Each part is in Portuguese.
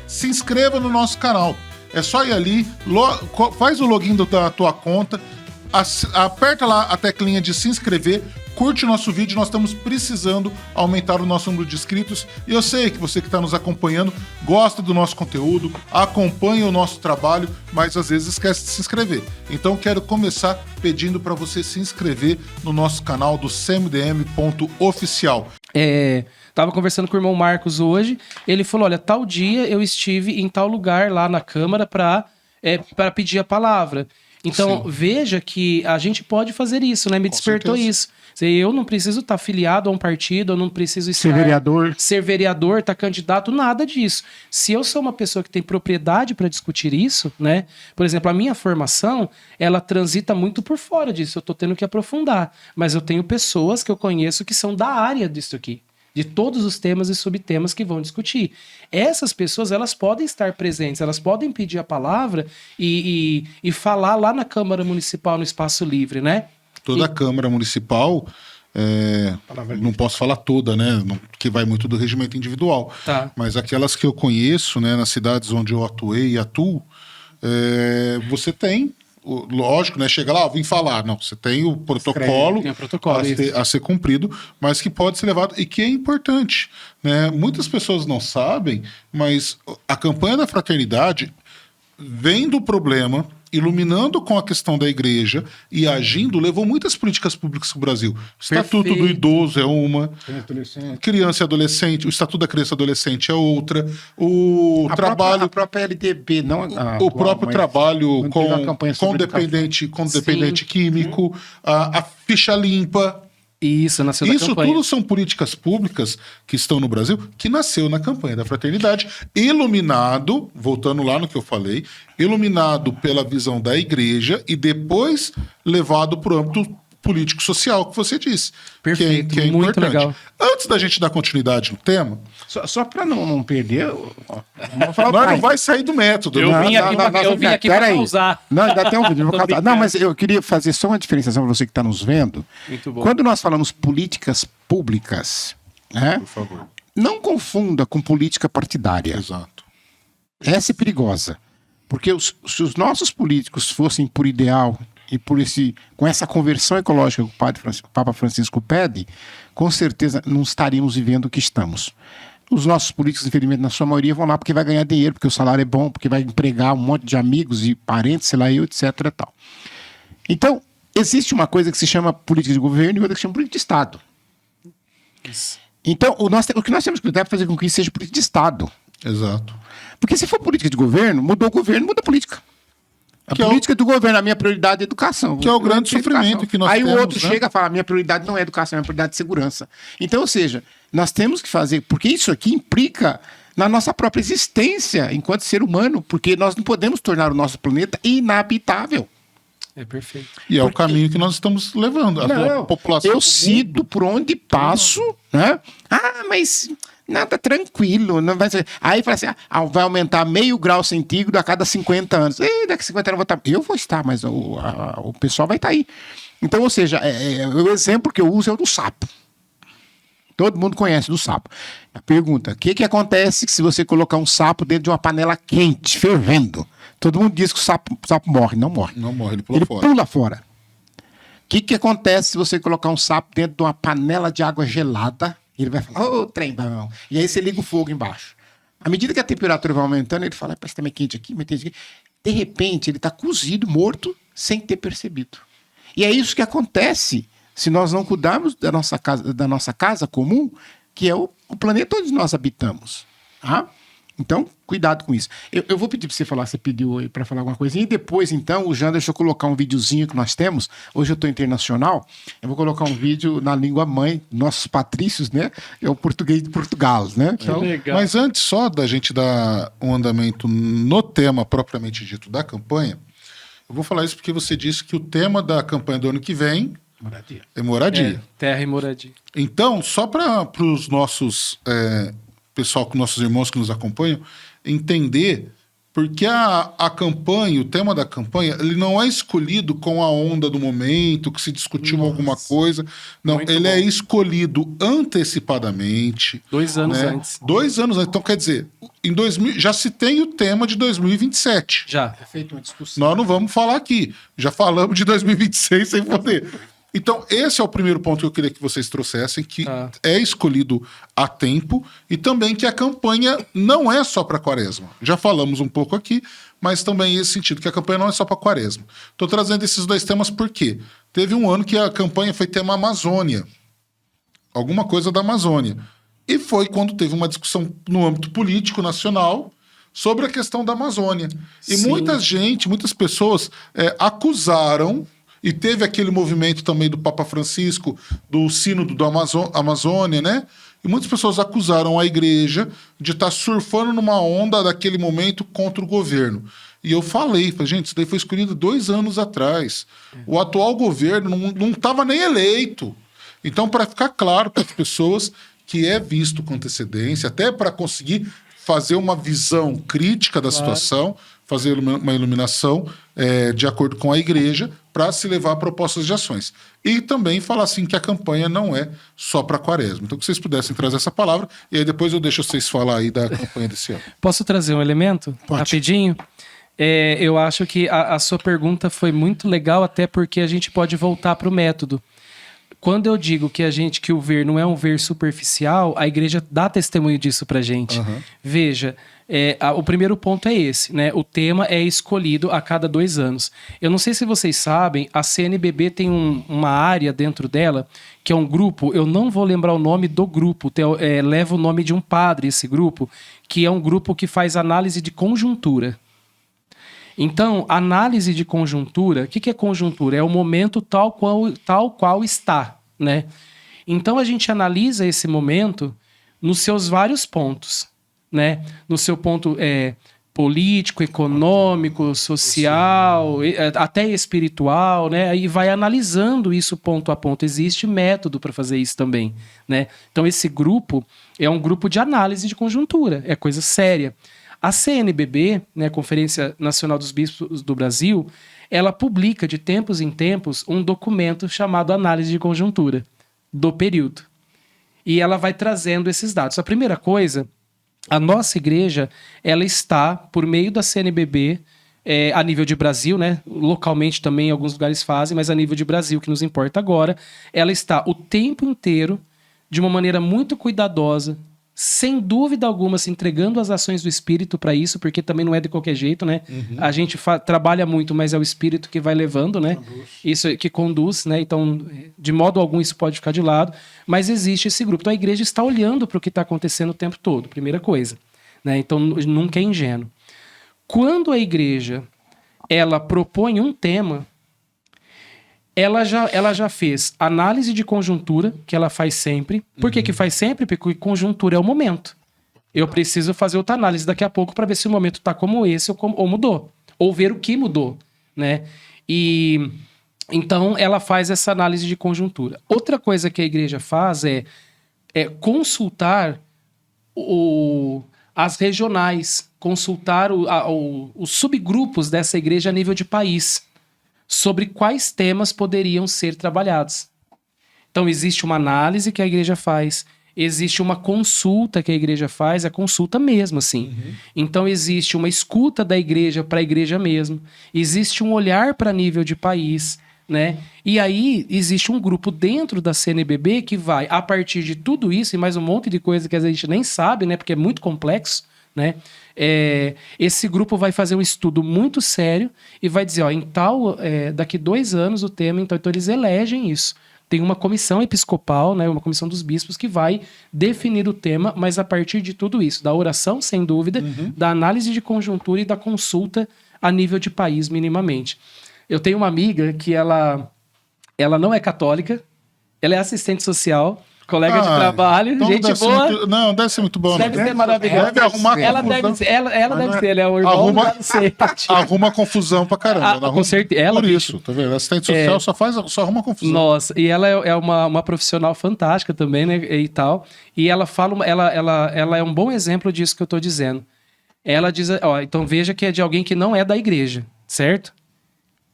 se inscreva no nosso canal. É só ir ali, faz o login da tua conta, aperta lá a teclinha de se inscrever, curte o nosso vídeo, nós estamos precisando aumentar o nosso número de inscritos. E eu sei que você que está nos acompanhando gosta do nosso conteúdo, acompanha o nosso trabalho, mas às vezes esquece de se inscrever. Então quero começar pedindo para você se inscrever no nosso canal do cmdm.oficial. Tava conversando com o irmão Marcos hoje, ele falou, olha, tal dia eu estive em tal lugar lá na Câmara para pedir a palavra. Então, sim, veja que a gente pode fazer isso, né? Me despertou isso. Eu não preciso estar afiliado a um partido, eu não preciso ser vereador, estar candidato, nada disso. Se eu sou uma pessoa que tem propriedade para discutir isso, né? Por exemplo, a minha formação, ela transita muito por fora disso, eu estou tendo que aprofundar. Mas eu tenho pessoas que eu conheço que são da área disso aqui, de todos os temas e subtemas que vão discutir. Essas pessoas, elas podem estar presentes, elas podem pedir a palavra e falar lá na Câmara Municipal, no Espaço Livre, né? Toda a Câmara Municipal, não posso falar toda, né? Que vai muito do regimento individual. Tá. Mas aquelas que eu conheço, né, nas cidades onde eu atuei e atuo, você tem... Lógico, né? Chega lá, vim falar. Não, você tem o protocolo, a ser cumprido, mas que pode ser levado e que é importante, né? Muitas pessoas não sabem, mas a campanha da fraternidade vem do problema, iluminando com a questão da igreja e agindo, levou muitas políticas públicas para o Brasil. O Estatuto do Idoso é uma, criança e adolescente, o Estatuto da Criança e Adolescente é outra, a própria LDB, não o próprio trabalho com dependente químico, a ficha limpa. Isso tudo são políticas públicas que estão no Brasil, que nasceu na campanha da fraternidade, iluminado, voltando lá no que eu falei, iluminado pela visão da igreja e depois levado para o âmbito político-social que você disse. Perfeito, que é muito importante. legal. Antes da gente dar continuidade no tema... Só para não perder... não vai sair do método. Eu vim aqui para causar. Não, ainda tem um vídeo. Não, mas eu queria fazer só uma diferenciação para você que está nos vendo. Muito bom. Quando nós falamos políticas públicas, né, por favor, não confunda com política partidária. Exato. Essa é perigosa. Porque se os nossos políticos fossem por ideal... e com essa conversão ecológica que o Papa Francisco pede, com certeza não estaríamos vivendo o que estamos. Os nossos políticos, infelizmente, na sua maioria, vão lá porque vai ganhar dinheiro, porque o salário é bom, porque vai empregar um monte de amigos e parentes, sei lá, etc. e tal. Então, existe uma coisa que se chama política de governo e outra que se chama política de Estado. Isso. Então, o que nós temos que lutar é fazer com que isso seja política de Estado. Exato. Porque se for política de governo, mudou o governo, muda a política. A política do governo, a minha prioridade é educação. Que é o grande sofrimento que nós temos. Aí o outro chega e fala, a minha prioridade não é educação, a minha prioridade é segurança. Então, ou seja, nós temos que fazer, porque isso aqui implica na nossa própria existência enquanto ser humano, porque nós não podemos tornar o nosso planeta inabitável. É perfeito. E é o caminho que nós estamos levando. A população. Eu sinto por onde passo, né? Mas... nada tranquilo. Não vai ser. Aí fala assim, vai aumentar meio grau centígrado a cada 50 anos. E daqui a 50 anos eu vou estar, mas o pessoal vai estar aí. Então, ou seja, o exemplo que eu uso é o do sapo. Todo mundo conhece do sapo. A pergunta, o que acontece se você colocar um sapo dentro de uma panela quente, fervendo? Todo mundo diz que o sapo morre. Não morre. Não morre, ele pula fora. O que acontece se você colocar um sapo dentro de uma panela de água gelada? Ele vai falar, trem bom. E aí você liga o fogo embaixo. À medida que a temperatura vai aumentando, ele fala, parece que tá meio quente aqui, meio quente aqui. De repente, ele está cozido, morto, sem ter percebido. E é isso que acontece se nós não cuidarmos da nossa casa comum, que é o planeta onde nós habitamos. Tá? Então, cuidado com isso. Eu vou pedir para você falar, você pediu para falar alguma coisinha, e depois, então, o Jean deixou colocar um videozinho que nós temos. Hoje eu estou internacional, eu vou colocar um vídeo na língua mãe, nossos patrícios, né? É o português de Portugal, né? Então, mas antes só da gente dar um andamento no tema propriamente dito da campanha, eu vou falar isso porque você disse que o tema da campanha do ano que vem é moradia. Terra e moradia. Então, só para os nossos... pessoal, com nossos irmãos que nos acompanham, entender Porque a campanha, o tema da campanha, ele não é escolhido com a onda do momento, que se discutiu alguma coisa. Não, ele é escolhido antecipadamente. 2 anos antes. 2 anos antes. Então, quer dizer, em 2000, já se tem o tema de 2027. Já. É feita uma discussão. Nós não vamos falar aqui. Já falamos de 2026 sem poder. Então, esse é o primeiro ponto que eu queria que vocês trouxessem, que é escolhido a tempo e também que a campanha não é só para Quaresma. Já falamos um pouco aqui, mas também esse sentido, que a campanha não é só para Quaresma. Estou trazendo esses 2 temas porque teve um ano que a campanha foi tema Amazônia. Alguma coisa da Amazônia. E foi quando teve uma discussão no âmbito político nacional sobre a questão da Amazônia. E muitas pessoas acusaram. E teve aquele movimento também do Papa Francisco, do Sínodo da Amazônia, né? E muitas pessoas acusaram a igreja de estar surfando numa onda daquele momento contra o governo. E eu falei, gente, isso daí foi escolhido 2 anos atrás. O atual governo não estava nem eleito. Então, para ficar claro para as pessoas que é visto com antecedência, até para conseguir fazer uma visão crítica da situação, fazer uma iluminação de acordo com a igreja, para se levar a propostas de ações. E também falar assim que a campanha não é só para Quaresma. Então, que vocês pudessem trazer essa palavra, e aí depois eu deixo vocês falar aí da campanha desse ano. Posso trazer um elemento? Pode. Rapidinho? Eu acho que a sua pergunta foi muito legal, até porque a gente pode voltar para o método. Quando eu digo que o ver não é um ver superficial, a igreja dá testemunho disso pra gente. Veja, o primeiro ponto é esse, né? O tema é escolhido a cada 2 anos. Eu não sei se vocês sabem, a CNBB tem uma área dentro dela, que é um grupo, eu não vou lembrar o nome do grupo, leva o nome de um padre esse grupo, que é um grupo que faz análise de conjuntura. Então, análise de conjuntura, o que é conjuntura? É o momento tal qual está, né? Então, a gente analisa esse momento nos seus vários pontos, né? No seu ponto político, econômico, social, até espiritual, né? E vai analisando isso ponto a ponto. Existe método para fazer isso também, né? Então, esse grupo é um grupo de análise de conjuntura, é coisa séria. A CNBB, né, Conferência Nacional dos Bispos do Brasil, ela publica de tempos em tempos um documento chamado Análise de Conjuntura do período. E ela vai trazendo esses dados. A primeira coisa, a nossa igreja, ela está, por meio da CNBB, a nível de Brasil, né, localmente também alguns lugares fazem, mas a nível de Brasil, que nos importa agora, ela está o tempo inteiro, de uma maneira muito cuidadosa, sem dúvida alguma, se entregando as ações do Espírito para isso, porque também não é de qualquer jeito, né? A gente trabalha muito, mas é o Espírito que vai levando, né? Isso que conduz, né? Então, de modo algum, isso pode ficar de lado. Mas existe esse grupo. Então, a igreja está olhando para o que está acontecendo o tempo todo, primeira coisa, né? Então, nunca é ingênuo. Quando a igreja, ela propõe um tema, ela já fez análise de conjuntura, que ela faz sempre. Por que faz sempre? Porque conjuntura é o momento. Eu preciso fazer outra análise daqui a pouco para ver se o momento está como esse ou mudou. Ou ver o que mudou, né? E então ela faz essa análise de conjuntura. Outra coisa que a igreja faz é consultar as regionais, consultar os subgrupos dessa igreja a nível de país, sobre quais temas poderiam ser trabalhados. Então, existe uma análise que a igreja faz, existe uma consulta que a igreja faz, a consulta mesmo, assim. Então, existe uma escuta da igreja para a igreja mesmo, existe um olhar para nível de país, né? E aí, existe um grupo dentro da CNBB que vai, a partir de tudo isso e mais um monte de coisa que a gente nem sabe, né? Porque é muito complexo, né? Esse grupo vai fazer um estudo muito sério e vai dizer, daqui 2 anos o tema, então eles elegem isso. Tem uma comissão episcopal, né, uma comissão dos bispos que vai definir o tema, mas a partir de tudo isso, da oração, sem dúvida, da análise de conjuntura e da consulta a nível de país, minimamente. Eu tenho uma amiga que ela não é católica, ela é assistente social, colega de trabalho, então gente boa. Não, deve ser muito bom. Deve ser maravilhoso. Deve arrumar ela deve ser, ela é o irmão. Arruma confusão pra caramba. Com certeza. Por isso, tá vendo? Assistente social só arruma confusão. Nossa, e ela é uma profissional fantástica também, né, e tal. E ela fala, ela é um bom exemplo disso que eu tô dizendo. Ela diz, ó, então veja que é de alguém que não é da igreja, certo?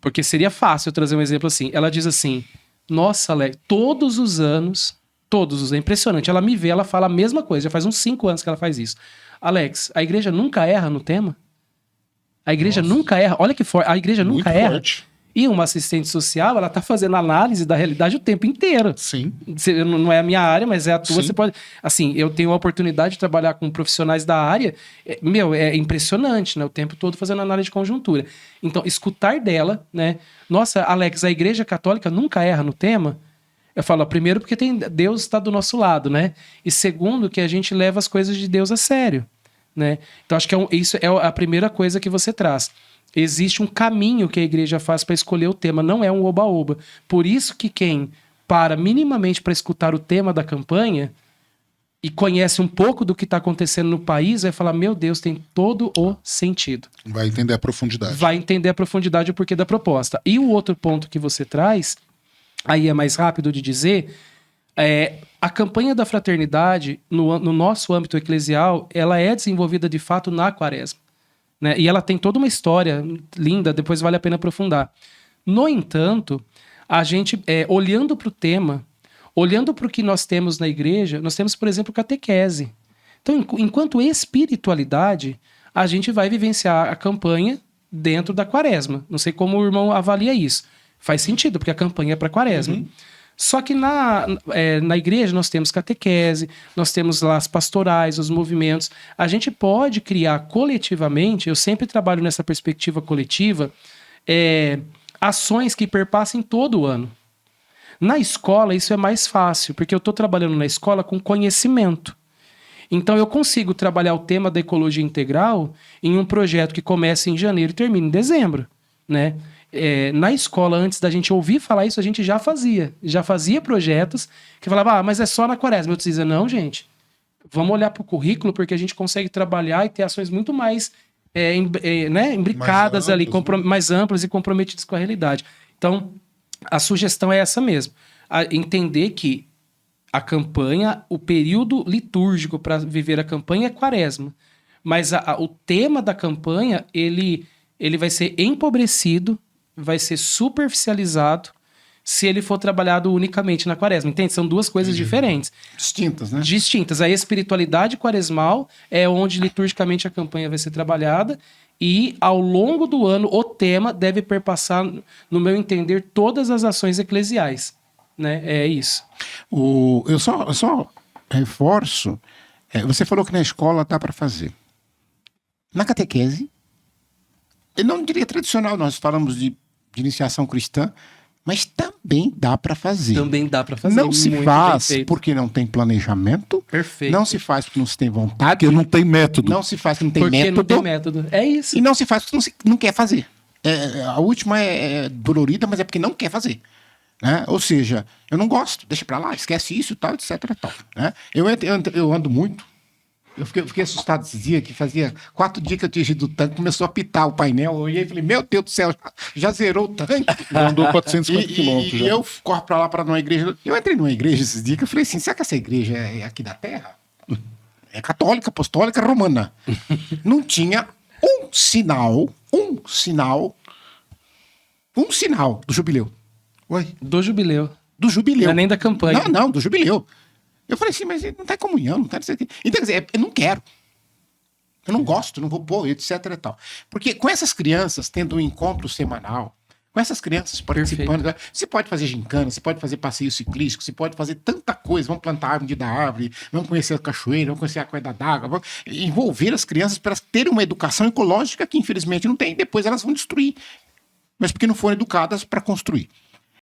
Porque seria fácil eu trazer um exemplo assim. Ela diz assim, nossa, Alex, todos os anos, é impressionante. Ela me vê, ela fala a mesma coisa, já faz uns 5 anos que ela faz isso. Alex, a igreja nunca erra no tema? A igreja nunca erra. Olha que forte. A igreja nunca erra. Forte. E uma assistente social, ela tá fazendo análise da realidade o tempo inteiro. Sim. Não é a minha área, mas é a tua. Sim. Você pode... Assim, eu tenho a oportunidade de trabalhar com profissionais da área. É impressionante, né? O tempo todo fazendo análise de conjuntura. Então, escutar dela, né? Nossa, Alex, a igreja católica nunca erra no tema? Eu falo, primeiro porque Deus está do nosso lado, né? E segundo, que a gente leva as coisas de Deus a sério, né? Então, acho que isso é a primeira coisa que você traz. Existe um caminho que a igreja faz para escolher o tema, não é um oba-oba. Por isso que quem para minimamente para escutar o tema da campanha e conhece um pouco do que está acontecendo no país, vai falar, meu Deus, tem todo o sentido. Vai entender a profundidade. Vai entender a profundidade e o porquê da proposta. E o outro ponto que você traz, aí é mais rápido de dizer, a campanha da fraternidade, no nosso âmbito eclesial, ela é desenvolvida de fato na Quaresma. Né? E ela tem toda uma história linda, depois vale a pena aprofundar. No entanto, a gente, olhando para o tema, olhando para o que nós temos na igreja, nós temos, por exemplo, catequese. Então, enquanto espiritualidade, a gente vai vivenciar a campanha dentro da Quaresma. Não sei como o irmão avalia isso. Faz sentido, porque a campanha é para a Quaresma. Uhum. Só que na igreja nós temos catequese, nós temos lá as pastorais, os movimentos. A gente pode criar coletivamente, eu sempre trabalho nessa perspectiva coletiva, ações que perpassem todo o ano. Na escola isso é mais fácil, porque eu estou trabalhando na escola com conhecimento. Então eu consigo trabalhar o tema da ecologia integral em um projeto que começa em janeiro e termina em dezembro, né? Na escola, antes da gente ouvir falar isso, a gente já fazia projetos que falava, mas é só na Quaresma. Eu dizia, não, gente, vamos olhar para o currículo, porque a gente consegue trabalhar e ter ações muito mais imbricadas ali, mais amplas e comprometidas com a realidade. Então, a sugestão é essa mesmo, entender que a campanha, o período litúrgico para viver a campanha é Quaresma, mas o tema da campanha, ele vai ser empobrecido, vai ser superficializado se ele for trabalhado unicamente na Quaresma. Entende? São duas coisas diferentes. Distintas, né? Distintas. A espiritualidade quaresmal é onde liturgicamente a campanha vai ser trabalhada e ao longo do ano o tema deve perpassar, no meu entender, todas as ações eclesiais. Né? É isso. Eu só reforço, você falou que na escola dá para fazer. Na catequese, eu não diria tradicional, nós falamos de iniciação cristã, mas também dá para fazer. Também dá para fazer. Não se faz porque não tem planejamento. Perfeito. Não se faz porque não se tem vontade. Porque não tem método. Não se faz porque não tem porque método. Não tem método. É isso. E não se faz porque não quer fazer. A última é dolorida, mas é porque não quer fazer. Né? Ou seja, eu não gosto, deixa pra lá, esquece isso, tal, etc. Tal, né? Eu ando muito. Eu fiquei assustado esses dias, que fazia 4 dias que eu tinha ido do tanque, começou a pitar o painel, eu olhei e falei, meu Deus do céu, já zerou o tanque. Andou 450 quilômetros. E eu corro pra lá, pra uma igreja. Eu entrei numa igreja esses dias, que eu falei assim, será que essa igreja é aqui da terra? É católica, apostólica, romana. Não tinha um sinal do jubileu. Oi? Do jubileu. Do jubileu. Não é nem da campanha. Não, do jubileu. Eu falei assim, mas não tá em comunhão, não tá nisso aqui. Então, quer dizer, eu não quero. Eu não gosto, não vou pôr, etc e tal. Porque com essas crianças, tendo um encontro semanal, com essas crianças participando, perfeito, você pode fazer gincana, você pode fazer passeio ciclístico, você pode fazer tanta coisa, vamos plantar árvore da árvore, vamos conhecer a cachoeira, vamos conhecer a queda d'água, vamos envolver as crianças para terem uma educação ecológica que infelizmente não tem, depois elas vão destruir. Mas porque não foram educadas para construir.